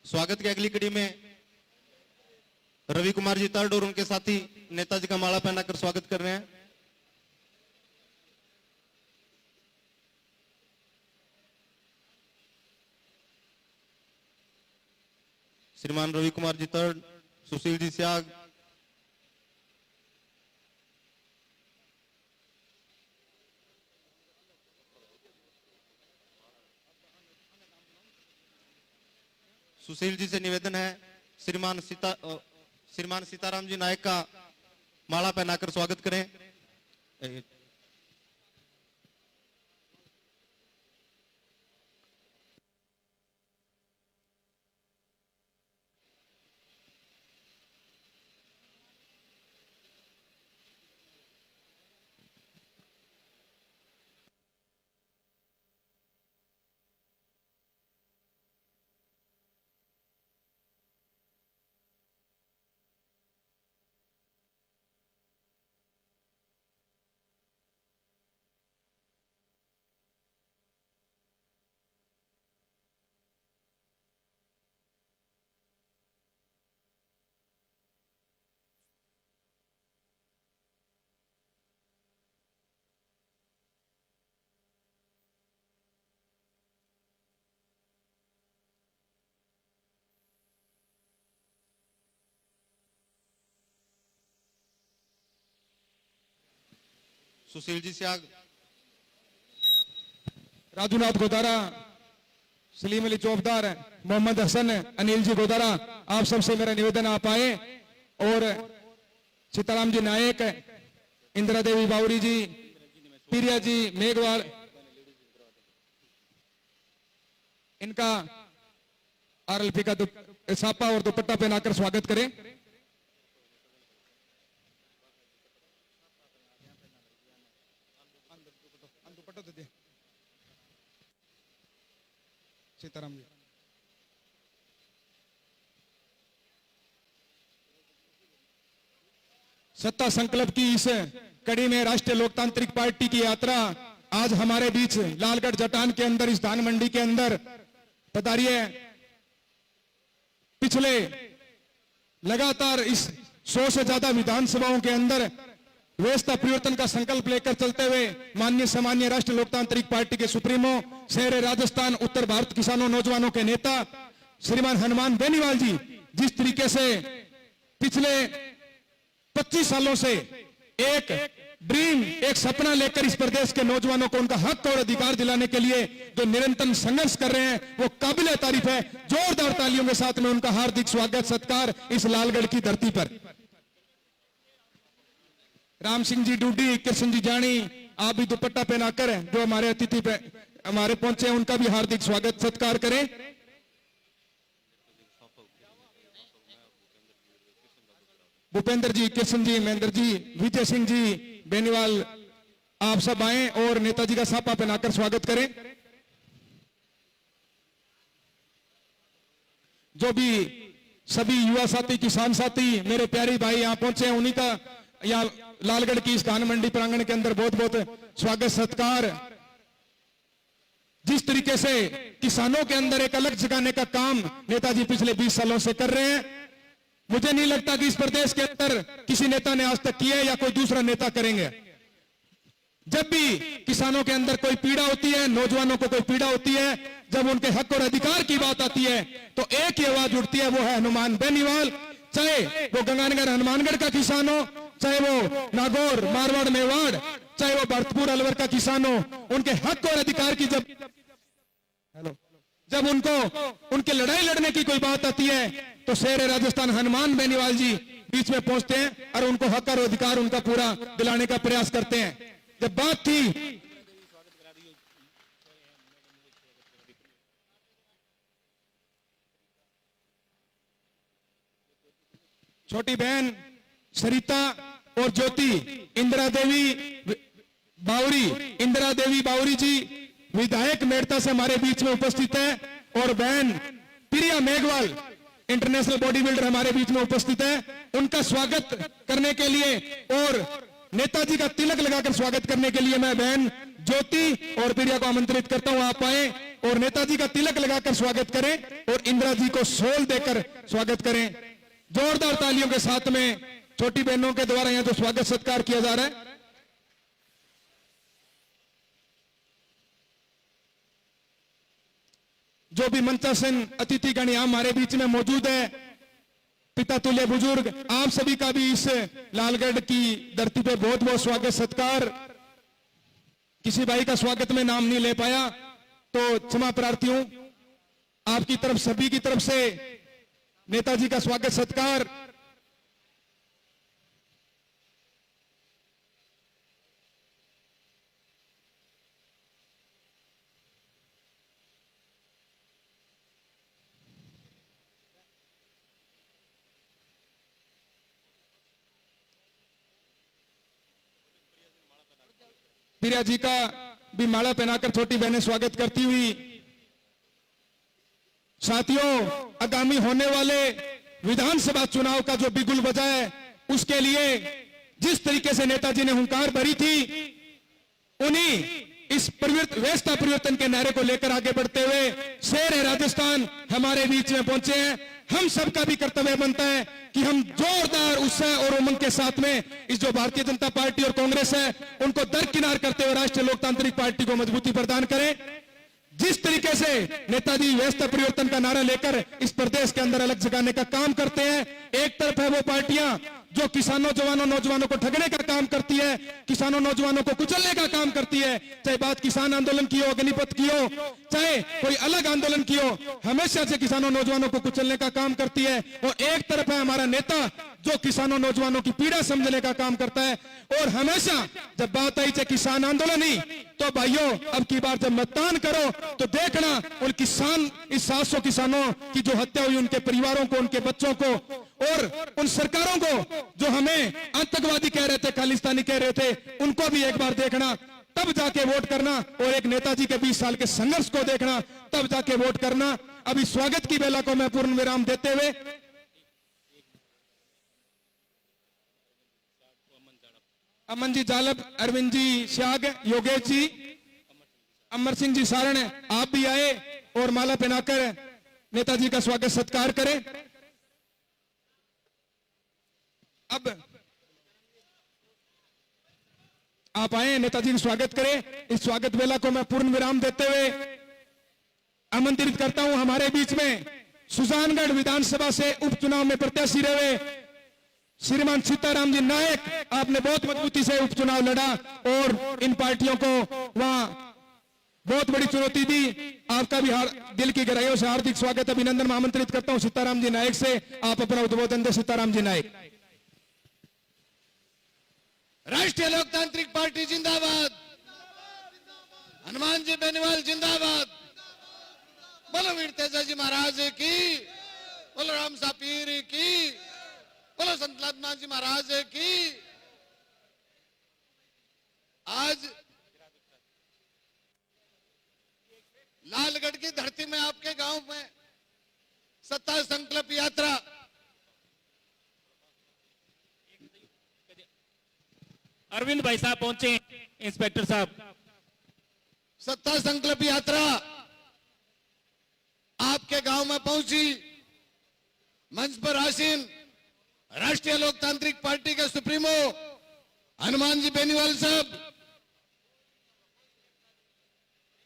स्वागत की अगली कड़ी में रवि कुमार जी तर्ड और उनके साथी नेताजी का माला पहनाकर स्वागत कर रहे हैं। श्रीमान रवि कुमार जी तर्ड, सुशील जी स्याग, सुशील जी से निवेदन है श्रीमान सीताराम जी नायक का माला पहनाकर स्वागत करें। सुशील जी स्याग, राजूनाथ गोदारा, सलीम अली चौबदार, मोहम्मद हसन, अनिल जी गोदारा, आप सबसे मेरा निवेदन आप आए और सीताराम जी नायक, इंदिरा देवी बावरी जी, पीरिया जी, मेघवाल, इनका आरएलपी का सापा और दुपट्टा पहनाकर स्वागत करें। सीताराम जी सत्ता संकल्प की इस कड़ी में राष्ट्रीय लोकतांत्रिक पार्टी की यात्रा आज हमारे बीच लालगढ़ जटान के अंदर इस धान मंडी के अंदर पधारी है। पिछले लगातार इस 100 से ज्यादा विधानसभाओं के अंदर व्यवस्था परिवर्तन का संकल्प लेकर चलते हुए माननीय सामान्य राष्ट्रीय लोकतांत्रिक पार्टी के सुप्रीमो, शहर राजस्थान उत्तर भारत किसानों नौजवानों के नेता श्रीमान हनुमान बेनीवाल जी जिस तरीके से पिछले 25 सालों से एक ड्रीम, एक सपना लेकर इस प्रदेश के नौजवानों को उनका हक और अधिकार दिलाने के लिए जो निरंतर संघर्ष कर रहे हैं वो काबिले तारीफ है। जोरदार तालियों के साथ में उनका हार्दिक स्वागत सत्कार इस लालगढ़ की धरती पर। राम सिंह जी डूडी, कृष्ण जी जानी, आप भी दुपट्टा पहनाकर जो हमारे अतिथि पे हमारे पहुंचे हैं उनका भी हार्दिक स्वागत सत्कार करें। भूपेंद्र जी, कृष्ण जी, महेंद्र जी, विजय सिंह जी बेनीवाल, आप सब आए और नेताजी का सापा पहनाकर स्वागत करें। जो भी सभी युवा साथी, किसान साथी, मेरे प्यारे भाई यहाँ पहुंचे हैं उन्हीं का यहाँ लालगढ़ की इस धान मंडी प्रांगण के अंदर बहुत बहुत स्वागत सत्कार। जिस तरीके से किसानों के अंदर एक अलग जगाने का काम नेताजी पिछले 20 सालों से कर रहे हैं, मुझे नहीं लगता कि इस प्रदेश के अंदर किसी नेता ने आज तक किया है या कोई दूसरा नेता करेंगे। जब भी किसानों के अंदर कोई पीड़ा होती है, नौजवानों को कोई पीड़ा होती है, जब उनके हक और अधिकार की बात आती है तो एक ही आवाज उठती है, वो है हनुमान बेनीवाल। चाहे वो गंगानगर हनुमानगढ़ का किसान हो, चाहे वो नागौर मारवाड़ मेवाड़, चाहे वो भरतपुर अलवर का किसान हो, उनके हक और अधिकार की जब उनको उनके लड़ाई लड़ने की कोई बात आती है तो शेर राजस्थान हनुमान बेनीवाल जी बीच में पहुंचते हैं और उनको हक और अधिकार उनका पूरा दिलाने का प्रयास करते हैं। जब बात थी छोटी बहन सरिता और ज्योति, इंदिरा देवी बावरी जी विधायक मेड़ता से हमारे बीच में उपस्थित है और बहन प्रिया मेघवाल इंटरनेशनल बॉडी बिल्डर हमारे बीच में उपस्थित है। उनका स्वागत करने के लिए और नेताजी का तिलक लगाकर स्वागत करने के लिए मैं बहन ज्योति और प्रिया को आमंत्रित करता हूं, आप आए और नेताजी का तिलक लगाकर स्वागत करें और इंदिरा जी को शॉल देकर स्वागत करें। जोरदार तालियों के साथ में छोटी बहनों के द्वारा यहां जो स्वागत सत्कार किया जा रहा है। जो भी मंचासन अतिथिगण यहां हमारे बीच में मौजूद है, पिता तुल्य बुजुर्ग, आप सभी का भी इस लालगढ़ की धरती पे बहुत बहुत स्वागत सत्कार। किसी भाई का स्वागत में नाम नहीं ले पाया तो क्षमा प्रार्थी हूं। आपकी तरफ, सभी की तरफ से नेताजी का स्वागत सत्कार। प्रिया जी का भी माला पहनाकर छोटी बहनें स्वागत करती हुई। साथियों, आगामी होने वाले विधानसभा चुनाव का जो बिगुल बजा है, उसके लिए जिस तरीके से नेताजी ने हुंकार भरी थी, उन्हीं इस व्यवस्था परिवर्तन के नारे को लेकर आगे बढ़ते हुए शेर है राजस्थान हमारे बीच में पहुंचे हैं। हम सबका भी कर्तव्य बनता है कि हम जोरदार उत्साह और उमंग के साथ में इस जो भारतीय जनता पार्टी और कांग्रेस है, उनको दरकिनार करते हुए राष्ट्रीय लोकतांत्रिक पार्टी को मजबूती प्रदान करें। जिस तरीके से नेताजी व्यवस्था परिवर्तन का नारा लेकर इस प्रदेश के अंदर अलग जगाने का काम करते हैं, एक तरफ है वो पार्टियां जो किसानों नौजवानों को ठगने का काम करती है, किसानों नौजवानों को कुचलने का काम करती है, चाहे बात किसान आंदोलन की हो, अग्निपथ की हो, चाहे कोई अलग आंदोलन की हो, हमेशा से किसानों नौजवानों को कुचलने का काम करती है। और एक तरफ है हमारा नेता जो किसानों नौजवानों की पीड़ा समझने का काम करता है। और हमेशा जब बात आई चाहे किसान आंदोलन ही, तो भाइयों अब की बार जब मतदान करो तो देखना उन किसान, इस 700 किसानों की जो हत्या हुई, उनके परिवारों को, उनके बच्चों को, और उन सरकारों को जो हमें आतंकवादी कह रहे थे, खालिस्तानी कह रहे थे, उनको भी एक बार देखना, तब जाके वोट करना। और एक नेताजी के 20 साल के संघर्ष को देखना, तब जाके वोट करना। अभी स्वागत की बेला को मैं पूर्ण विराम देते हुए अमन जी जालब, अरविंद जी श्याग, योगेश जी, अमर सिंह जी सारण, आप भी आए और माला पहनाकर नेताजी का स्वागत सत्कार करें। अब आप आए, नेताजी का स्वागत करें। इस स्वागत वेला को मैं पूर्ण विराम देते हुए आमंत्रित करता हूं हमारे बीच में सुजानगढ़ विधानसभा से उपचुनाव में प्रत्याशी रहे श्रीमान सीताराम जी नायक। आपने बहुत मजबूती से उपचुनाव लड़ा और इन पार्टियों को वहां बहुत बड़ी चुनौती दी। आपका भी दिल की गहराइयों से हार्दिक स्वागत, अभिनंदन आमंत्रित करता हूं सीताराम जी नायक से। आप अपना उद्बोधन दें। सीताराम जी नायक। राष्ट्रीय लोकतांत्रिक पार्टी जिंदाबाद, हनुमान जी बेनीवाल जिंदाबाद, बोलो वीर तेजाजी महाराज की, बोलो राम सापीर की, बोलो संत लादमान जी महाराज की। आज लालगढ़ की धरती में, आपके गांव में सत्ता संकल्प यात्रा अरविंद भाई साहब पहुंचे, इंस्पेक्टर साहब। सत्ता संकल्प यात्रा आपके गांव में पहुंची। मंच पर आसीन राष्ट्रीय लोकतांत्रिक पार्टी के सुप्रीमो हनुमान जी बेनीवाल साहब,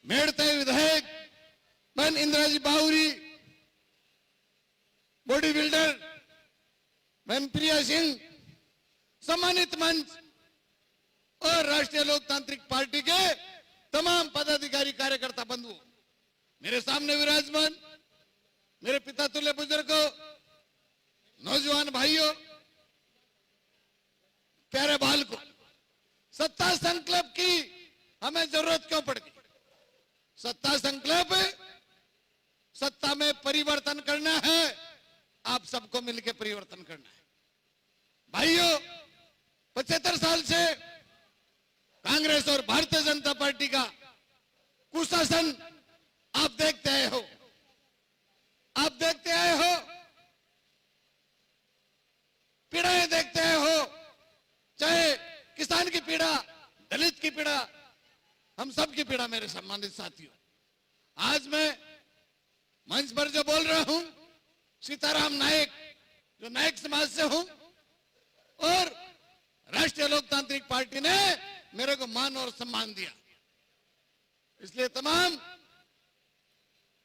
मेड़ते विधायक बहन इंदिरा जी बाहुरी, बॉडी बिल्डर बहन प्रिया सिंह, सम्मानित मंच और राष्ट्रीय लोकतांत्रिक पार्टी के तमाम पदाधिकारी कार्यकर्ता बंधु, मेरे सामने विराजमान मेरे पिता तुल्य बुजुर्गों, नौजवान भाइयों, प्यारे बालकों, सत्ता संकल्प की हमें जरूरत क्यों पड़ गई? सत्ता संकल्प, सत्ता में परिवर्तन करना है, आप सबको मिलकर परिवर्तन करना है। भाइयों, 75 साल से कांग्रेस और भारतीय जनता पार्टी का कुशासन आप देखते आए हो, आप देखते आए हो, पीड़ाएं देखते आए हो, चाहे किसान दलित की पीड़ा, हम सब की पीड़ा मेरे सम्मानित साथियों। आज मैं मंच पर जो बोल रहा हूं, सीताराम नायक, जो नायक समाज से हूं, और राष्ट्रीय लोकतांत्रिक पार्टी ने मेरे को मान और सम्मान दिया। इसलिए तमाम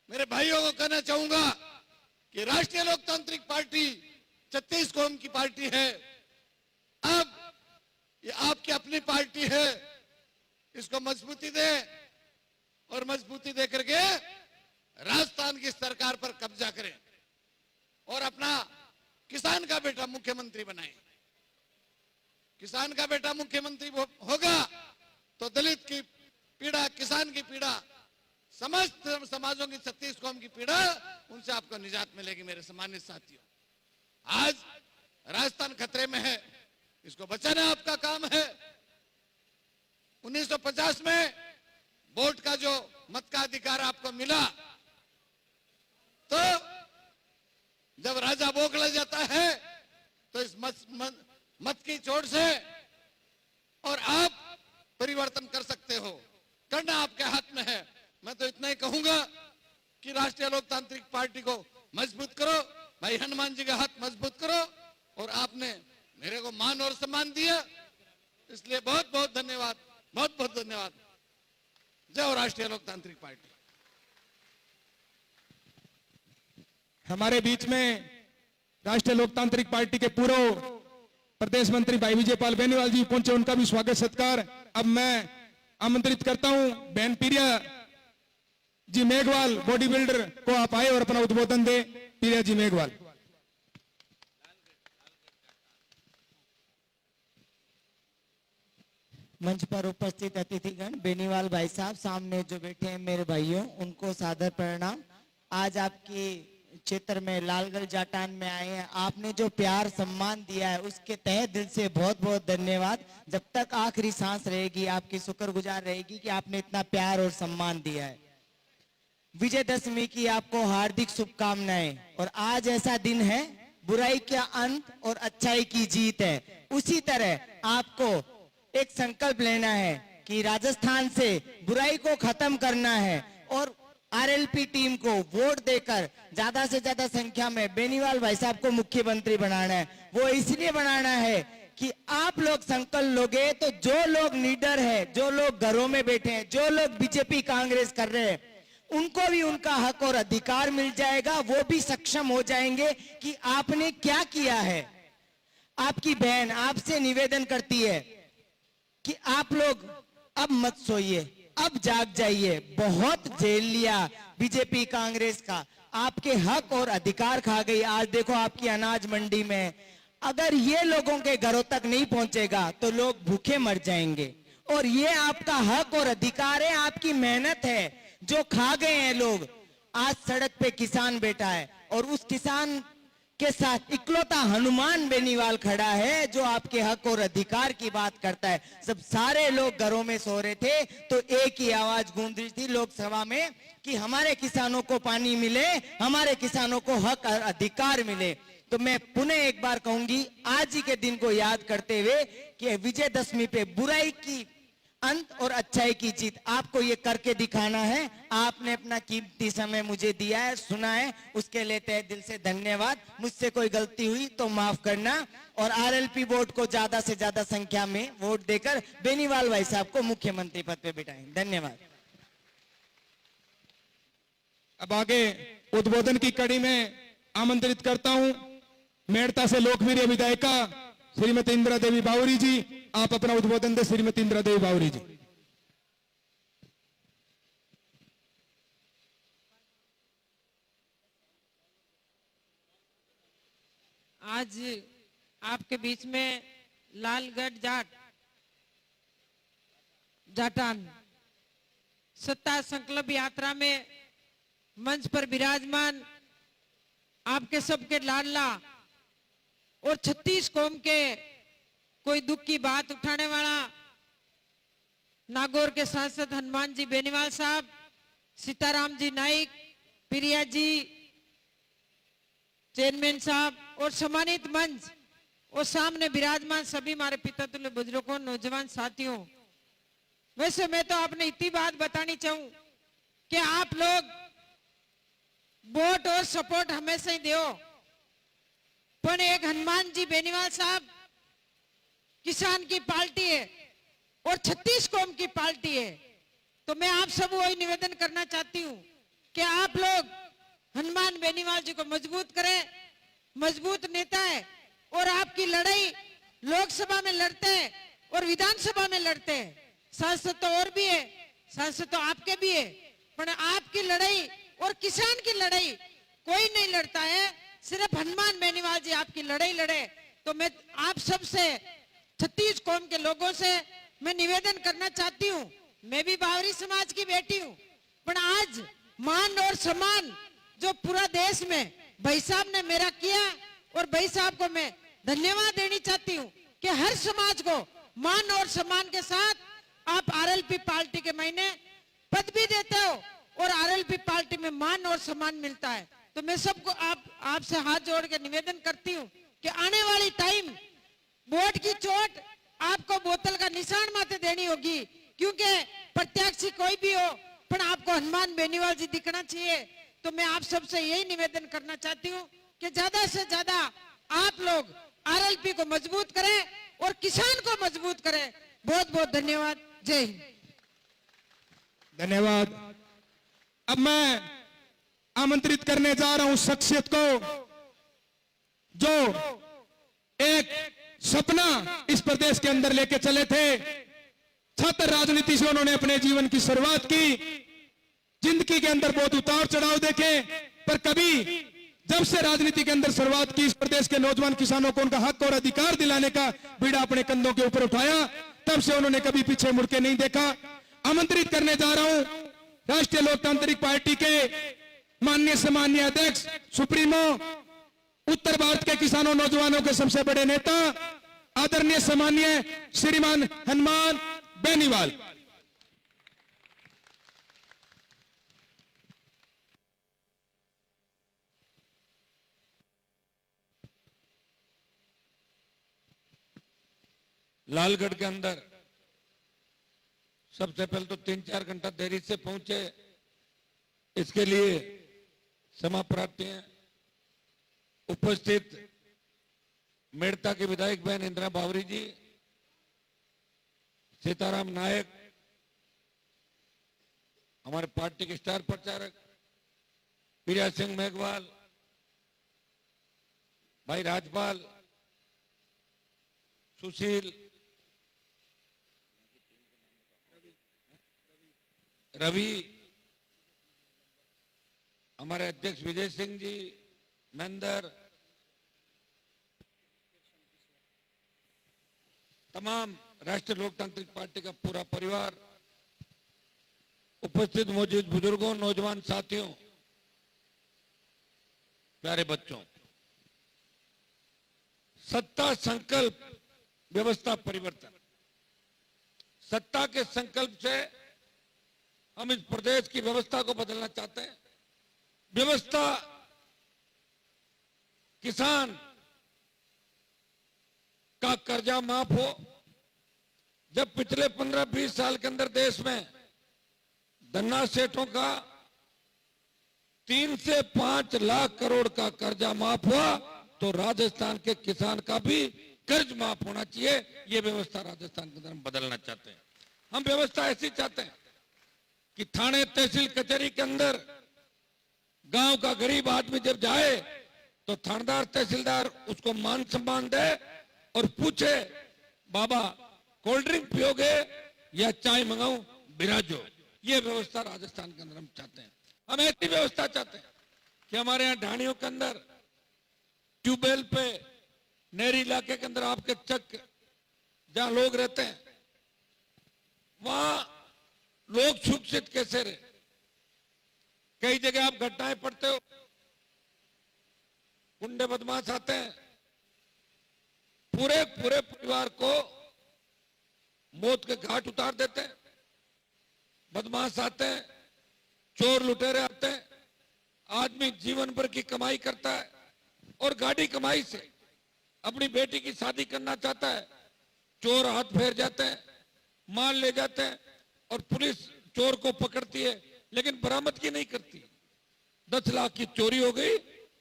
मेरे भाइयों को कहना चाहूंगा कि राष्ट्रीय लोकतांत्रिक पार्टी 36 कौम की पार्टी है। अब ये आपकी अपनी पार्टी है, इसको मजबूती दे और मजबूती दे करके राजस्थान की सरकार पर कब्जा करें और अपना किसान का बेटा मुख्यमंत्री बनाए। किसान का बेटा मुख्यमंत्री होगा तो दलित की पीड़ा, किसान की पीड़ा, समस्त समाजों की 36 कौम की पीड़ा, उनसे आपको निजात मिलेगी मेरे सम्मानित साथियों। आज राजस्थान खतरे में है, इसको बचाना आपका काम है। 1950 में वोट का जो मत का अधिकार आपको मिला, तो जब राजा बोगला जाता है तो इस मत की चोट से और आप परिवर्तन कर सकते हो, करना आपके हाथ में है। मैं तो इतना ही कहूंगा कि राष्ट्रीय लोकतांत्रिक पार्टी को मजबूत करो, भाई हनुमान जी का हाथ मजबूत करो, और आपने मेरे को मान और सम्मान दिया, इसलिए बहुत बहुत धन्यवाद, बहुत बहुत धन्यवाद। जय हो राष्ट्रीय लोकतांत्रिक पार्टी। हमारे बीच में राष्ट्रीय लोकतांत्रिक पार्टी के पूर्व प्रदेश मंत्री भाई विजयपाल बेनीवाल जी पहुंचे, उनका भी स्वागत सत्कार। अब मैं आमंत्रित करता हूं बहन प्रिया जी मेघवाल, बॉडी बिल्डर को आप आए और अपना उद्बोधन दे। प्रिया जी मेघवाल। मंच पर उपस्थित अतिथिगण, बेनीवाल भाई साहब, सामने जो बैठे हैं मेरे भाइयों, उनको सादर प्रणाम। आज आपके क्षेत्र में लालगढ़ जाटान में आए हैं, आपने जो प्यार सम्मान दिया है उसके तहे दिल से बहुत बहुत धन्यवाद। जब तक आखिरी सांस रहेगी आपकी शुक्रगुजार रहेगी कि आपने इतना प्यार और सम्मान दिया है। विजयदशमी की आपको हार्दिक शुभकामनाएं। और आज ऐसा दिन है, बुराई का अंत और अच्छाई की जीत है। उसी तरह आपको एक संकल्प लेना है कि राजस्थान से बुराई को खत्म करना है और आरएलपी टीम को वोट देकर ज्यादा से ज्यादा संख्या में बेनीवाल भाई साहब को मुख्यमंत्री बनाना है। वो इसलिए बनाना है कि आप लोग संकल्प लोगे तो जो लोग लीडर है, जो लोग घरों में बैठे हैं, जो लोग बीजेपी कांग्रेस कर रहे हैं, उनको भी उनका हक और अधिकार मिल जाएगा। वो भी सक्षम हो जाएंगे कि आपने क्या किया है। आपकी बहन आपसे निवेदन करती है कि आप लोग अब मत सोइए, अब जाग जाइए। बहुत झेल लिया बीजेपी कांग्रेस का, आपके हक और अधिकार खा गई। आज देखो आपकी अनाज मंडी में, अगर ये लोगों के घरों तक नहीं पहुंचेगा तो लोग भूखे मर जाएंगे। और ये आपका हक और अधिकार है, आपकी मेहनत है जो खा गए हैं लोग। आज सड़क पे किसान बैठा है और उस किसान के साथ इकलौता हनुमान बेनीवाल खड़ा है जो आपके हक और अधिकार की बात करता है। सब सारे लोग घरों में सो रहे थे तो एक ही आवाज गूंज रही थी लोकसभा में कि हमारे किसानों को पानी मिले, हमारे किसानों को हक और अधिकार मिले। तो मैं पुनः एक बार कहूंगी, आज ही के दिन को याद करते हुए कि विजयदशमी पे बुराई की अंत और अच्छाई की जीत, आपको ये करके दिखाना है। आपने अपना कीमती समय मुझे दिया है, सुना है, उसके लिए तहे दिल से धन्यवाद। मुझसे कोई गलती हुई तो माफ करना। और आरएलपी बोर्ड को ज्यादा से ज्यादा संख्या में वोट देकर बेनीवाल भाई साहब को मुख्यमंत्री पद पे बिठाएं। धन्यवाद। अब आगे उद्बोधन की कड़ी में आमंत्रित करता हूं मेड़ता से लोकप्रिय विधायिका श्रीमती इंदिरा देवी बावरी जी। आप अपना उद्बोधन दे श्रीमती इंदिरा देवी बावरी जी। आज आपके बीच में लालगढ़ जाटान सत्ता संकल्प यात्रा में मंच पर विराजमान आपके सबके लाडला और 36 कौम के कोई दुख की बात उठाने वाला नागौर के सांसद हनुमान जी बेनीवाल साहब, सीताराम जी नाइक, प्रिया जी चेयरमैन साहब और सम्मानित मंच और सामने विराजमान सभी हमारे पिता तुल्य बुजुर्गों, नौजवान साथियों, वैसे मैं तो आपने इतनी बात बतानी चाहूं कि आप लोग वोट और सपोर्ट हमेशा ही दो, पर एक हनुमान जी बेनीवाल साहब किसान की पार्टी है और 36 कौम की पार्टी है। तो मैं आप सब वही निवेदन करना चाहती हूं कि आप लोग हनुमान बेनीवाल जी को मजबूत करें। मजबूत नेता है और आपकी लड़ाई लोकसभा में लड़ते हैं और विधानसभा में लड़ते हैं। सांसद तो और भी है, सांसद तो आपके भी है, पर आपकी लड़ाई और किसान की लड़ाई कोई नहीं लड़ता है, सिर्फ हनुमान बेनीवाल जी आपकी लड़ाई लड़े। तो मैं आप सब से 36 कौम के लोगों से मैं निवेदन करना चाहती हूँ। मैं भी बावरी समाज की बेटी हूँ, पर आज मान और सम्मान जो पूरा देश में भाई साहब ने मेरा किया, और भाई साहब को मैं धन्यवाद देनी चाहती हूँ कि हर समाज को मान और सम्मान के साथ आप आरएलपी पार्टी के महीने पद भी देते हो और आरएलपी पार्टी में मान और सम्मान मिलता है। तो मैं सबको आपसे हाथ जोड़ के निवेदन करती हूँ कि आने वाली टाइम वोट की चोट आपको बोतल का निशान माथे देनी होगी, क्योंकि प्रत्याशी कोई भी हो पर आपको हनुमान बेनीवाल जी दिखना चाहिए। तो मैं आप सबसे यही निवेदन करना चाहती हूँ कि ज्यादा से ज्यादा आप लोग आरएलपी को मजबूत करें और किसान को मजबूत करें। बहुत बहुत धन्यवाद। जय हिंद। धन्यवाद। अब मैं आमंत्रित करने जा रहा हूं शख्सियत को जो एक सपना इस प्रदेश के अंदर लेके चले थे। छात्र राजनीति से उन्होंने अपने जीवन की शुरुआत की। जिंदगी के अंदर बहुत उतार चढ़ाव देखे, पर कभी जब से राजनीति के अंदर शुरुआत की, इस प्रदेश के नौजवान किसानों को उनका हक और अधिकार दिलाने का बीड़ा अपने कंधों के ऊपर उठाया, तब से उन्होंने कभी पीछे मुड़ के नहीं देखा। आमंत्रित करने जा रहा हूं राष्ट्रीय लोकतांत्रिक पार्टी के माननीय सम्मानीय अध्यक्ष, सुप्रीमो, उत्तर भारत के किसानों नौजवानों के सबसे बड़े नेता, आदरणीय सम्मानीय श्रीमान हनुमान बेनीवाल। लालगढ़ के अंदर सबसे पहले तो 3-4 घंटा देरी से पहुंचे, इसके लिए क्षमा प्रार्थी हैं। उपस्थित मेड़ता के विधायक बहन इंदिरा बावरी जी, सीताराम नायक, हमारे पार्टी के स्टार प्रचारक प्रिया सिंह मेघवाल, भाई राजपाल, सुशील, रवि, हमारे अध्यक्ष विजय सिंह जी, नंदर, तमाम राष्ट्रीय लोकतांत्रिक पार्टी का पूरा परिवार, उपस्थित मौजूद बुजुर्गों, नौजवान साथियों, प्यारे बच्चों, सत्ता संकल्प व्यवस्था परिवर्तन। सत्ता के संकल्प से हम इस प्रदेश की व्यवस्था को बदलना चाहते हैं। व्यवस्था किसान का कर्जा माफ हो। जब पिछले 15-20 साल के अंदर देश में धन्ना सेठों का 3 से 5 लाख करोड़ का कर्जा माफ हुआ, तो राजस्थान के किसान का भी कर्ज माफ होना चाहिए। यह व्यवस्था राजस्थान के अंदर हम बदलना चाहते हैं। हम व्यवस्था ऐसी चाहते हैं कि थाने तहसील कचहरी के अंदर गांव का गरीब आदमी जब जाए तो थानेदार तहसीलदार उसको मान सम्मान दे और पूछे, बाबा कोल्ड ड्रिंक पियोगे या चाय मंगाऊं, बिराजो। ये व्यवस्था राजस्थान के अंदर हम चाहते हैं। हम ऐसी व्यवस्था चाहते हैं कि हमारे यहाँ ढाणियों के अंदर ट्यूबवेल पे, नहरी इलाके के अंदर आपके चक जहां लोग रहते हैं, वहां लोग सुरक्षित कैसे रहे। कई जगह आप घटनाएं पढ़ते हो, गुंडे बदमाश आते हैं, पूरे परिवार को मौत के घाट उतार देते हैं। बदमाश आते हैं, चोर लुटेरे आते हैं, आदमी जीवन भर की कमाई करता है और गाड़ी कमाई से अपनी बेटी की शादी करना चाहता है, चोर हाथ फेर जाते हैं, माल ले जाते हैं, और पुलिस चोर को पकड़ती है लेकिन बरामदगी नहीं करती। 10 लाख की चोरी हो गई,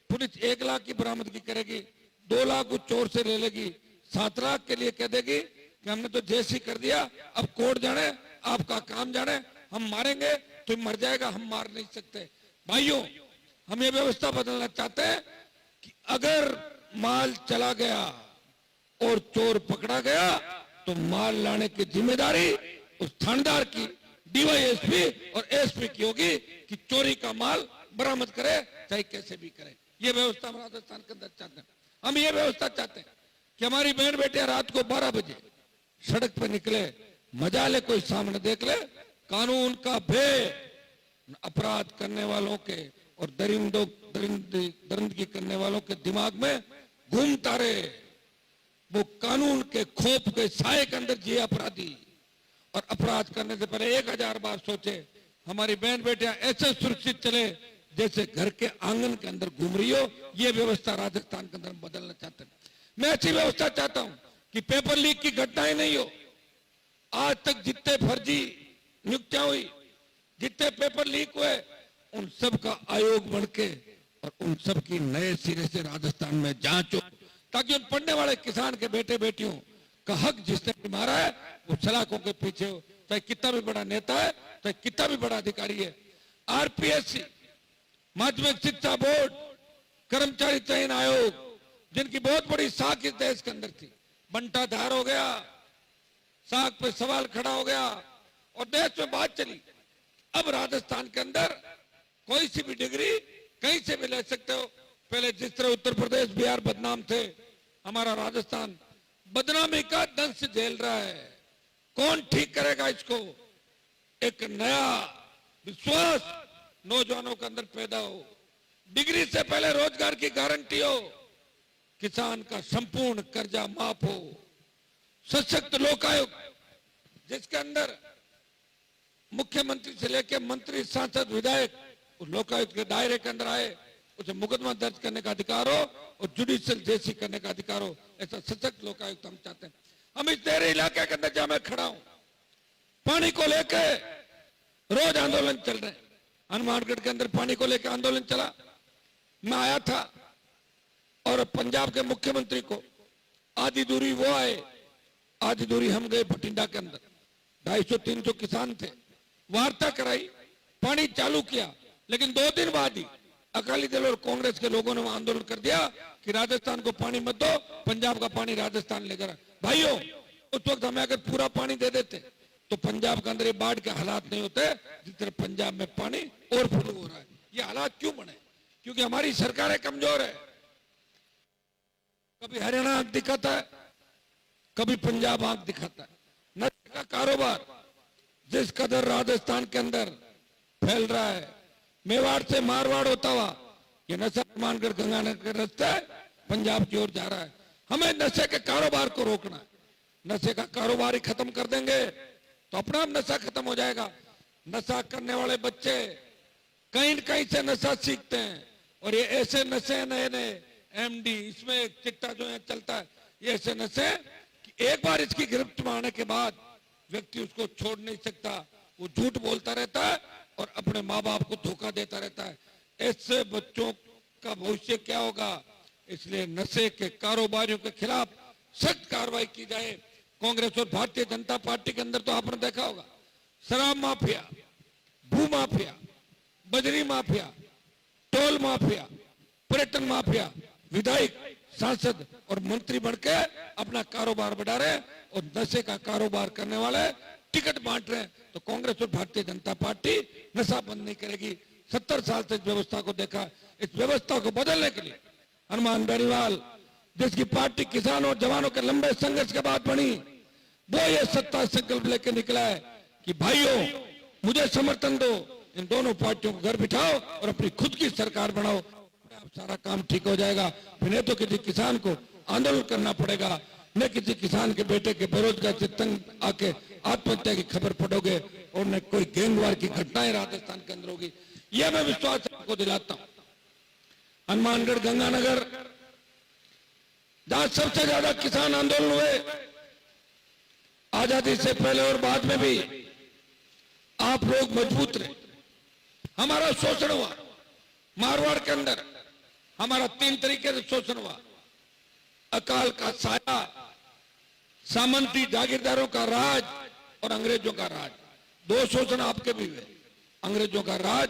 पुलिस 1 लाख की बरामदगी करेगी, 2 लाख उस चोर से ले लेगी, 7 लाख के लिए कह देगी कि हमने तो जैसी कर दिया, अब कोर्ट जाने, आपका काम जाने, हम मारेंगे तो मर जाएगा, हम मार नहीं सकते। भाइयों, हम ये व्यवस्था बदलना चाहते हैं कि अगर माल चला गया और चोर पकड़ा गया तो माल लाने की जिम्मेदारी उस थानेदार की, डीवाईएसपी और एसपी की होगी कि चोरी का माल बरामद करे, चाहे कैसे भी करे। ये व्यवस्था हम राजस्थान के अंदर चाहते हैं। हम ये व्यवस्था चाहते हैं कि हमारी बहन बेटियां रात को 12 बजे सड़क पर निकले, मजा ले, कोई सामने देख ले, कानून का भय अपराध करने वालों के और दरिंदगी करने वालों के दिमाग में घूमता रहे। वो कानून के खौफ के साए के अंदर जिए अपराधी, और अपराध करने से पहले 1000 बार सोचे। हमारी बहन बेटियां ऐसे सुरक्षित चले जैसे घर के आंगन के अंदर घूम रही हो। ये व्यवस्था राजस्थान के अंदर बदलना चाहते हैं। मैं ऐसी व्यवस्था चाहता हूं कि पेपर लीक की घटनाएं नहीं हो। आज तक जितने फर्जी नियुक्तियां हुई, जितने पेपर लीक हुए, उन सब का आयोग बन के और उन सब की नए सिरे से राजस्थान में जांच हो, ताकि उन पढ़ने वाले किसान के बेटे बेटियों का हक जिसने भी मारा है वो सलाखों के पीछे हो, चाहे कितना भी बड़ा नेता है, चाहे कितना भी बड़ा अधिकारी है। आरपीएससी, माध्यमिक शिक्षा बोर्ड, कर्मचारी चयन आयोग, जिनकी बहुत बड़ी साख इस देश के अंदर थी, बंटा धार हो गया, साख पे सवाल खड़ा हो गया और देश में बात चली। अब राजस्थान के अंदर कोई सी भी डिग्री कहीं से भी ले सकते हो। पहले जिस तरह उत्तर प्रदेश बिहार बदनाम थे, हमारा राजस्थान बदनामी का दंश झेल रहा है। कौन ठीक करेगा इसको? एक नया विश्वास नौजवानों के अंदर पैदा हो, डिग्री से पहले रोजगार की गारंटी हो, किसान का संपूर्ण कर्जा माफ हो, सशक्त लोकायुक्त जिसके अंदर मुख्यमंत्री से लेकर मंत्री, सांसद, विधायक उस लोकायुक्त के दायरे के अंदर आए, उसे मुकदमा दर्ज करने का अधिकार हो और जुडिशियल जेसी करने का अधिकार हो। ऐसा सशक्त लोकायुक्त हम चाहते हैं। हम इस देरी इलाके के अंदर जहां मैं खड़ा हूं, पानी को लेकर रोज आंदोलन चल रहे हैं। हनुमानगढ़ के अंदर पानी को लेकर आंदोलन चला, मैं आया था और पंजाब के मुख्यमंत्री को आधी दूरी वो आए, आधी दूरी हम गए। भटिंडा के अंदर 250-300 किसान थे, वार्ता कराई, पानी चालू किया, लेकिन 2 दिन बाद ही अकाली दल और कांग्रेस के लोगों ने वहां आंदोलन कर दिया कि राजस्थान को पानी मत दो, पंजाब का पानी राजस्थान ले जा रहा है। भाइयों, उस वक्त हमें अगर पूरा पानी दे देते तो पंजाब के अंदर ये बाढ़ के हालात नहीं होते जिस तरह पंजाब में पानी ओवरफ्लो हो रहा है। ये हालात क्यों बने? क्योंकि हमारी सरकारें कमजोर है। कभी हरियाणा आंख दिखाता है, कभी पंजाब आंख दिखाता है। नशे का कारोबार जिस कदर राजस्थान के अंदर फैल रहा है, मेवाड़ से मारवाड़ होता हुआ ये नशा मानकर गंगानगर रास्ता है, पंजाब की ओर जा रहा है। हमें नशे के कारोबार को रोकना है। नशे का कारोबार ही खत्म कर देंगे तो अपना आप नशा खत्म हो जाएगा। नशा करने वाले बच्चे कहीं न कहीं से नशा सीखते हैं और ये ऐसे नशे नए नए एमडी, इसमें एक चिट्टा जो है चलता है, ये ऐसे नशे कि एक बार इसकी गिरफ्त में आने के बाद व्यक्ति उसको छोड़ नहीं सकता। वो झूठ बोलता रहता है और अपने माँ बाप को धोखा देता रहता है। ऐसे बच्चों का भविष्य क्या होगा? इसलिए नशे के कारोबारियों के खिलाफ सख्त कार्रवाई की जाए। कांग्रेस और भारतीय जनता पार्टी के अंदर तो आपने देखा होगा, शराब माफिया, भू माफिया, बजरी माफिया, टोल माफिया, पर्यटन माफिया, विधायक, सांसद और मंत्री बनके अपना कारोबार बढ़ा रहे और नशे का कारोबार करने वाले टिकट बांट रहे हैं। तो कांग्रेस और भारतीय जनता पार्टी नशा बंद नहीं करेगी। 70 साल से इस व्यवस्था को देखा। इस व्यवस्था को बदलने के लिए हनुमान बेनीवाल, जिसकी पार्टी किसानों और जवानों के लंबे संघर्ष के बाद बनी, वो ये सत्ता संकल्प लेके निकला है कि भाइयों मुझे समर्थन दो, इन दोनों पार्टियों को घर बिठाओ और अपनी खुद की सरकार बनाओ, सारा काम ठीक हो जाएगा। फिर नहीं तो किसी किसान को आंदोलन करना पड़ेगा, न किसी किसान के बेटे के बेरोजगार से तंग आके आत्महत्या की खबर पढ़ोगे और न कोई गैंगवार की घटनाएं राजस्थान के अंदर होगी। यह मैं विश्वास आपको दिलाता हूं। हनुमानगढ़, गंगानगर, जहां सबसे ज्यादा किसान आंदोलन हुए, आजादी से पहले और बाद में भी आप लोग मजबूत रहे। हमारा शोषण हुआ मारवाड़ के अंदर, हमारा 3 तरीके से शोषण हुआ। अकाल का साया, सामंती जागीरदारों का राज और अंग्रेजों का राज। 2 शोषण आपके भी हुए, अंग्रेजों का राज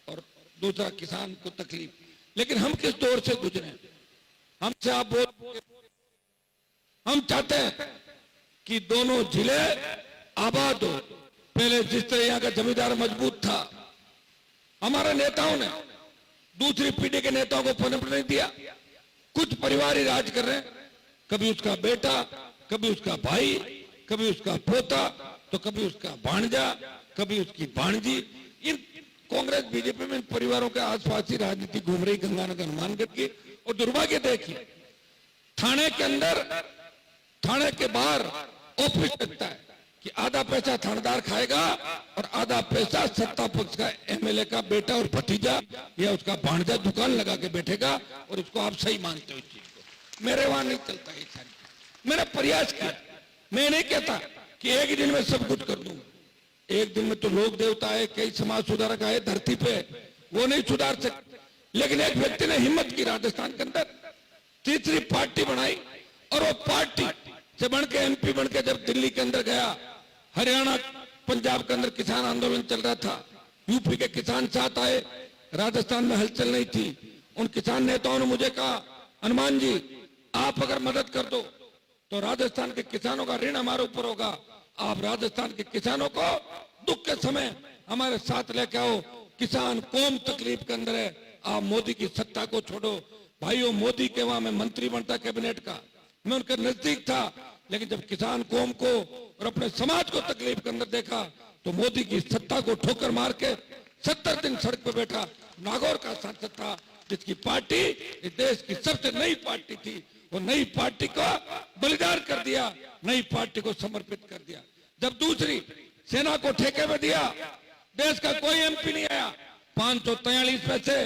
और दूसरा किसान को तकलीफ। लेकिन हम किस दौर से गुजरे? हमसे आप बोल, हम चाहते हैं कि दोनों जिले आबाद हो। पहले जिस तरह यहाँ का जमींदार मजबूत था, हमारे नेताओं ने दूसरी पीढ़ी के नेताओं को पनपने नहीं दिया। कुछ परिवार ही राज कर रहे हैं, कभी उसका बेटा, कभी उसका भाई, कभी उसका पोता, तो कभी उसका भांजा, कभी उसकी भांजी। इन कांग्रेस बीजेपी में इन परिवारों के आसपास ही राजनीति घूम रही, गंगानगर हनुमानगढ़ की। और दुर्भाग्य देखिए, थाने के अंदर, थाने के बाहर ऑफिस लगता है कि आधा पैसा थानेदार खाएगा और आधा पैसा सत्ता पक्ष का एमएलए का बेटा और भतीजा या उसका भांजा दुकान लगा के बैठेगा। और इसको आप सही मानते हो इस चीज को? मेरे वहां नहीं चलता ये सारी। मैंने प्रयास किया, मैं नहीं कहता कि एक ही दिन में सब कुछ कर दूंगा। एक दिन में तो लोक देवता है, कई समाज सुधारक आए धरती पे, वो नहीं सुधार सकते। लेकिन एक व्यक्ति ने हिम्मत की, राजस्थान के अंदर तीसरी पार्टी बनाई और वो पार्टी से बन के एमपी बन के जब दिल्ली के अंदर गया, हरियाणा पंजाब के अंदर किसान आंदोलन चल रहा था, यूपी के किसान साथ आए, राजस्थान में हलचल नहीं थी। उन किसान नेताओं ने मुझे कहा, हनुमान जी आप अगर मदद कर दो तो राजस्थान के किसानों का ऋण हमारे ऊपर होगा। आप राजस्थान के किसानों को दुख के समय हमारे साथ लेके आओ। किसान कौम तकलीफ के अंदर है, आप मोदी की सत्ता को छोड़ो। भाइयों, मोदी के वहां मैं मंत्री बनता कैबिनेट का, मैं उनके नजदीक था। लेकिन जब किसान कौम को और अपने समाज को तकलीफ के अंदर देखा तो मोदी की सत्ता को ठोकर मार के 70 दिन सड़क पर बैठा। नागौर का सांसद था जिसकी पार्टी इस देश की सबसे नई पार्टी थी, वो नई पार्टी को बलिदान कर दिया, नई पार्टी को समर्पित कर दिया। जब दूसरी सेना को ठेके में दिया, देश का कोई एमपी नहीं आया। 543 में से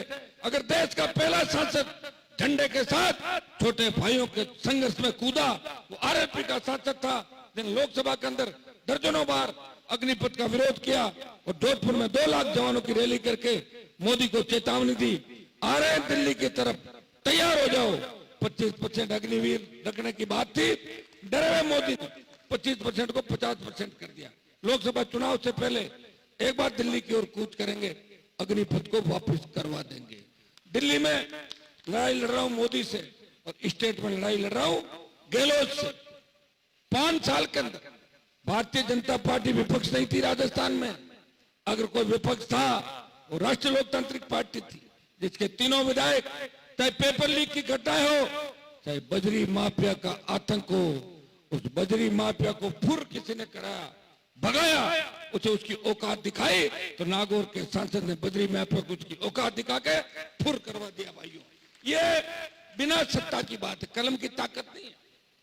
अगर देश का पहला सांसद झंडे के साथ छोटे भाइयों के संघर्ष में कूदा, वो आरएलपी का सांसद था, जिन लोकसभा के अंदर दर्जनों बार अग्निपथ का विरोध किया और जोधपुर में 2 लाख जवानों की रैली करके मोदी को चेतावनी दी, आ रहे हैं दिल्ली की तरफ, तैयार हो जाओ। 25% अग्निवीर रखने की बात थी, डरे हुए मोदी ने 25% को 50% कर दिया। लोकसभा चुनाव से पहले एक बार दिल्ली की ओर कूच करेंगे, अग्निपथ को वापस करवा देंगे। दिल्ली में लड़ाई लड़ रहा हूं मोदी से और स्टेट में लड़ाई लड़ रहा हूं गहलोत से। 5 साल के अंदर भारतीय जनता पार्टी विपक्ष नहीं थी राजस्थान में। अगर कोई विपक्ष था वो राष्ट्रीय लोकतांत्रिक पार्टी थी, जिसके तीनों विधायक, चाहे पेपर लीक की घटनाएं हो, चाहे बजरी माफिया का आतंक हो, उस बजरी माफिया को फुर किसी ने कराया, भगाया, उसे उसकी औकात दिखाई तो नागौर के सांसद ने बजरी माफिया को उसकी औकात दिखा के फुर करवा दिया। भाइयों, ये बिना सत्ता की बात है, कलम की ताकत नहीं है।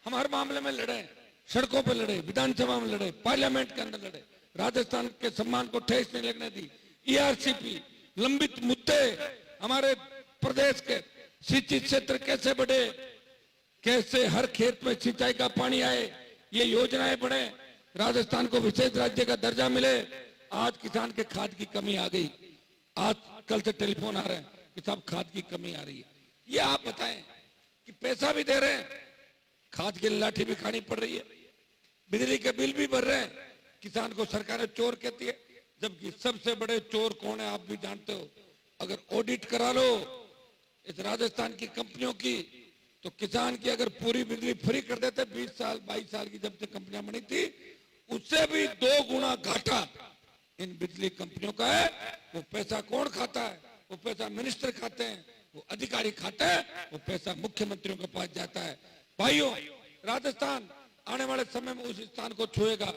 हम हर मामले में लड़े, सड़कों पर लड़े, विधानसभा में लड़े, पार्लियामेंट के अंदर लड़े, राजस्थान के सम्मान को ठेस नहीं लगने दी। ईआरसीपी, लंबित मुद्दे, हमारे प्रदेश के सिंचित क्षेत्र कैसे बढ़े, कैसे हर खेत में सिंचाई का पानी आए, ये योजनाएं बढ़े, राजस्थान को विशेष राज्य का दर्जा मिले। आज किसान के खाद की कमी आ गई, आज कल से टेलीफोन आ रहे हैं कि साहब खाद की कमी आ रही है। ये आप बताएं कि पैसा भी दे रहे हैं, खाद की लाठी भी खानी पड़ रही है, बिजली के बिल भी भर रहे हैं, किसान को सरकार चोर कहती है, जबकि सबसे बड़े चोर कौन है आप भी जानते हो। अगर ऑडिट करा लो इस राजस्थान की कंपनियों की, तो किसान की अगर पूरी बिजली फ्री कर देते 20 साल 22 साल की जब से कंपनियां बनी थी, उससे भी 2 गुना घाटा इन बिजली कंपनियों का है। वो पैसा कौन खाता है? वो पैसा मिनिस्टर खाते हैं, वो अधिकारी खाते हैं, वो पैसा मुख्यमंत्रियों के पास जाता है। भाइयों, राजस्थान आने वाले समय में उस स्थान को छुएगा।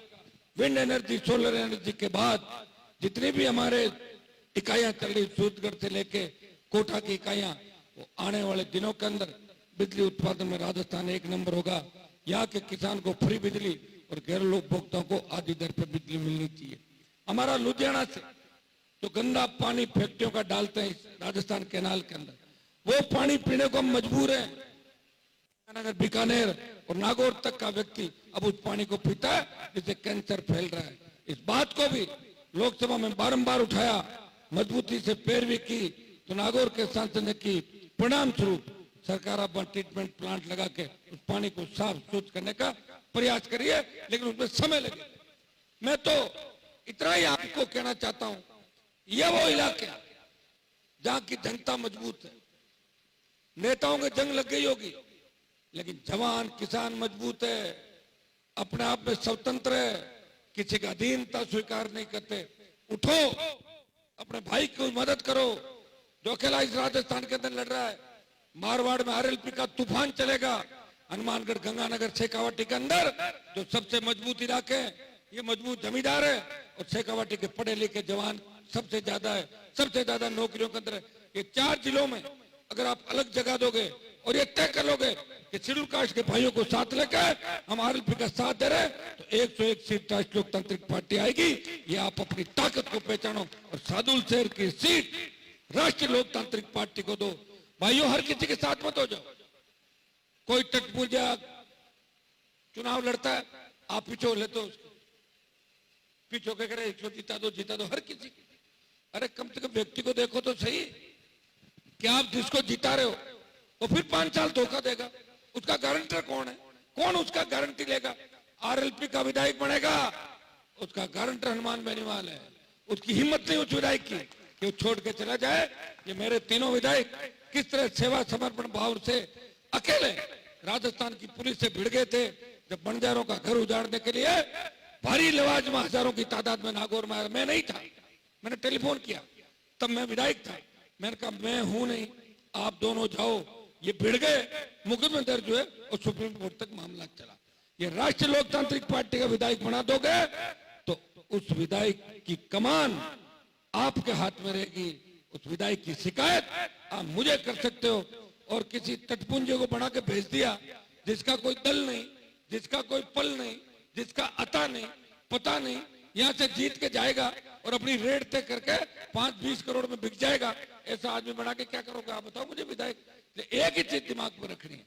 विंड एनर्जी, सोलर एनर्जी के बाद जितनी भी हमारे इकाइयां चल रही, सूरतगढ़ से लेके कोटा की इकाइयां, वो आने वाले दिनों के अंदर बिजली उत्पादन में राजस्थान 1 नंबर होगा। यहाँ के किसान को फ्री बिजली और घरेलू उपभोक्ताओं को आधी दर पर बिजली मिलनी चाहिए। हमारा लुधियाना से तो गंदा पानी फैक्ट्रियों का डालते हैं इस राजस्थान कैनाल के अंदर, वो पानी पीने को हम मजबूर है। अगर बीकानेर और नागौर तक का व्यक्ति अब उस पानी को पीता है जिससे कैंसर फैल रहा है। इस बात को भी लोकसभा में बारंबार उठाया, मजबूती से पैरवी की, तो नागौर के सांसद ने की। परिणाम स्वरूप सरकार अब ट्रीटमेंट प्लांट लगा के उस पानी को साफ शुद्ध करने का प्रयास करिए, लेकिन उसमें समय लगे। मैं तो इतना ही आपको कहना चाहता हूं, ये वो इलाके जहां की जनता मजबूत है, नेताओं की जंग लग गई होगी, लेकिन जवान किसान मजबूत है, अपने आप में स्वतंत्र है, किसी का अधीनता स्वीकार नहीं करते। उठो, अपने भाई की मदद करो जो अकेला इस राजस्थान के अंदर लड़ रहा है। मारवाड़ में आरएलपी का तूफान चलेगा। हनुमानगढ़, गंगानगर, शेखावाटी के अंदर जो सबसे मजबूत इलाके हैं, ये मजबूत जमींदार है, और शेखावाटी के पढ़े लिखे जवान सबसे ज्यादा है, सबसे ज्यादा नौकरियों के अंदर है। ये 4 जिलों में अगर आप अलग जगह दोगे और ये तय कर लोगे कि शेड्यूल कास्ट के भाइयों को साथ लेकर हम आरएलपी का साथ दे रहे, तो 101 सीट राष्ट्रीय लोकतांत्रिक पार्टी आएगी। ये आप अपनी ताकत को पहचानो और सादुल शहर की सीट राष्ट्रीय लोकतांत्रिक पार्टी को दो। भाइयों, हर किसी के साथ मत हो जाओ। कोई टटपूजा चुनाव लड़ता है, आप पीछे लेते हो उसको, पीछे के करे इसको जीता दो, हर किसी की। अरे कम से कम व्यक्ति को देखो तो सही कि आप जिसको जिता रहे हो वो फिर 5 साल धोखा देगा, उसका गारंटर कौन है? कौन उसका गारंटी लेगा? आरएलपी का विधायक बनेगा, उसका गारंटर हनुमान बेनीवाल है। उसकी हिम्मत नहीं उस विधायक की कि वो छोड़ के चला जाए। ये मेरे तीनों विधायक किस तरह सेवा समर्पण भाव से अकेले राजस्थान की पुलिस से भिड़ गए थे, जब बंजारों का घर उजाड़ने के लिए भारी लिवाज में हजारों की तादाद में नागौर में आया। मैं नहीं था, मैंने टेलीफोन किया, तब मैं विधायक था। मैंने कहा मैं हूं नहीं, आप दोनों जाओ। ये भिड़ गए, मुकदमे दर्ज हुए और सुप्रीम कोर्ट तक मामला चला। ये राष्ट्रीय लोकतांत्रिक पार्टी का विधायक बना दोगे तो उस विधायक की कमान आपके हाथ में रहेगी। उस विधायक की शिकायत आप मुझे कर सकते हो। और किसी तटपुंजे को बना के भेज दिया जिसका कोई दल नहीं, जिसका कोई पल नहीं, जिसका अता नहीं, पता नहीं, यहां से जीत के जाएगा और अपनी रेड तय करके 5-20 करोड़ में बिक जाएगा। ऐसा आदमी बना के क्या करोगे आप बताओ मुझे विधायक? एक ही चीज दिमाग में रखनी है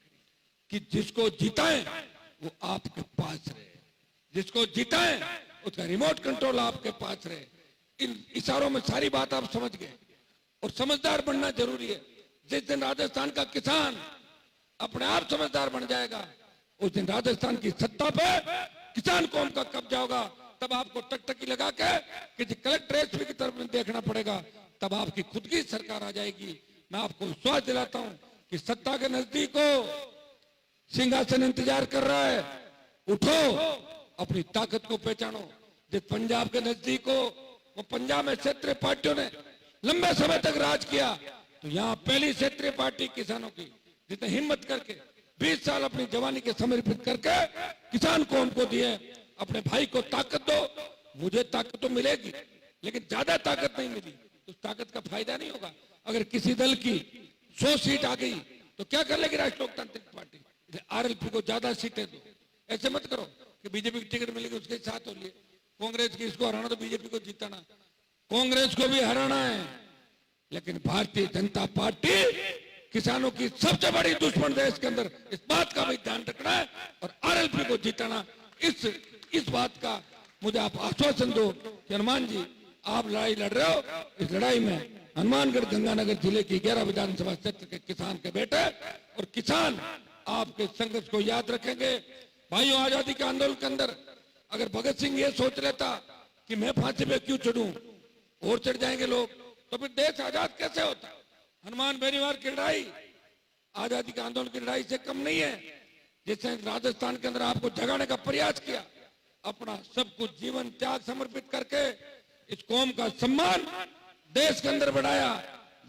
कि जिसको जिताएं वो आपके पास रहे, जिसको जिताएं उसका रिमोट कंट्रोल आपके पास रहे। इन इशारों में सारी बात आप समझ गए और समझदार बनना जरूरी है। जिस दिन राजस्थान का किसान अपने आप समझदार बन जाएगा, उस दिन राजस्थान की सत्ता पे किसान कौम का कब्जा होगा। तब आपको टकटकी लगा के किसी कलेक्टर एसपी की तरफ देखना पड़ेगा, तब आपकी खुद की सरकार आ जाएगी। मैं आपको विश्वास दिलाता हूं कि सत्ता के नजदीक हो, सिंहासन इंतजार कर रहा है, उठो, अपनी ताकत को पहचानो। जिस पंजाब के नजदीक हो, वो पंजाब में क्षेत्रीय पार्टियों ने लंबे समय तक राज किया, तो यहाँ पहली क्षेत्रीय पार्टी किसानों की, जितने हिम्मत करके 20 साल अपनी जवानी के समर्पित करके किसान कौम को दिए। अपने भाई को ताकत दो। मुझे ताकत तो मिलेगी, लेकिन ज्यादा ताकत नहीं मिली तो उस ताकत का फायदा नहीं होगा। अगर किसी दल की 100 सीट आ गई तो क्या कर लेगी राष्ट्रीय लोकतांत्रिक पार्टी? आरएलपी को ज्यादा सीटें दो। ऐसे मत करो कि बीजेपी की टिकट मिलेगी उसके साथ हो लिए, कांग्रेस की इसको हराना तो बीजेपी को जीताना। कांग्रेस को भी हराना है, लेकिन भारतीय जनता पार्टी किसानों की सबसे बड़ी दुश्मन देश के अंदर, इस बात का भी ध्यान रखना है और आरएलपी को जीताना। इस बात का मुझे आप आश्वासन दो कि हनुमान जी आप लड़ाई लड़ रहे हो, इस लड़ाई में हनुमानगढ़ गंगानगर जिले की 11 विधानसभा क्षेत्र के किसान के बेटे और किसान आपके संघर्ष को याद रखेंगे। भाइयों, आजादी के आंदोलन के अंदर अगर भगत सिंह ये सोच लेता कि मैं फांसी पे क्यों चढ़ूं, और चढ़ जाएंगे लोग, तो फिर देश आजाद कैसे होता? हनुमान बेनीवाल की लड़ाई आजादी के आंदोलन की लड़ाई से कम नहीं है, जिसने राजस्थान के अंदर आपको जगाने का प्रयास किया। अपना सब कुछ जीवन त्याग समर्पित करके इस कौम का सम्मान देश के अंदर बढ़ाया,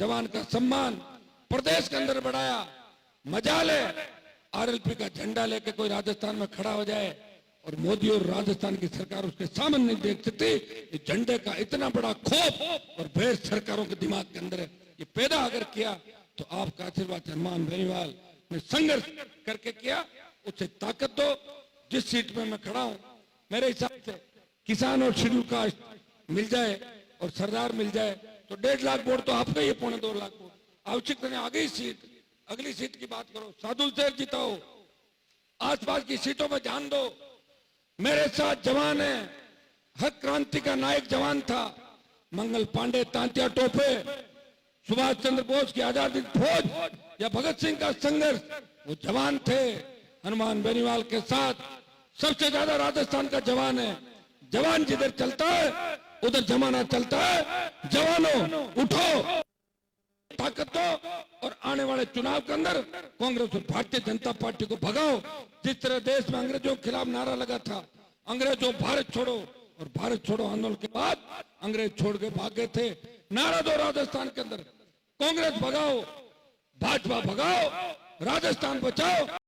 जवान का सम्मान प्रदेश के अंदर बढ़ाया। मजाल है आरएलपी का झंडा लेके कोई राजस्थान में खड़ा हो जाए और मोदी और राजस्थान की सरकार उसके सामने नहीं देख सकती। इस झंडे का इतना बड़ा खौफ और भय सरकारों के दिमाग के अंदर है, ये पैदा अगर किया तो आपका आशीर्वाद हनुमान बेनीवाल ने संघर्ष करके किया, उसे ताकत दो। जिस सीट में मैं खड़ा हूं, मेरे हिसाब से किसान और शेड्यूल कास्ट मिल जाए और सरदार मिल जाए तो 1.5 लाख वोट तो आपका ही, 2.25 लाख वोट आवश्यक नहीं। आ गई सीट, अगली सीट की बात करो, सादुल शहर जिताओ, आसपास की सीटों में ध्यान दो। मेरे साथ जवान है, हर क्रांति का नायक जवान था। मंगल पांडे, तांत्या टोपे, सुभाष चंद्र बोस की आजादी फौज या भगत सिंह का संघर्ष, वो जवान थे। हनुमान बेनीवाल के साथ सबसे ज्यादा राजस्थान का जवान है। जवान जिधर चलता है उधर जमाना चलता है। जवानों उठो, ताकत दो और आने वाले चुनाव के अंदर कांग्रेस और भारतीय जनता पार्टी को भगाओ। जिस तरह देश में अंग्रेजों के खिलाफ नारा लगा था, अंग्रेजों भारत छोड़ो, और भारत छोड़ो आंदोलन के बाद अंग्रेज छोड़ के भागे थे। नारा दो राजस्थान के अंदर, कांग्रेस भगाओ, भाजपा भगाओ, राजस्थान बचाओ।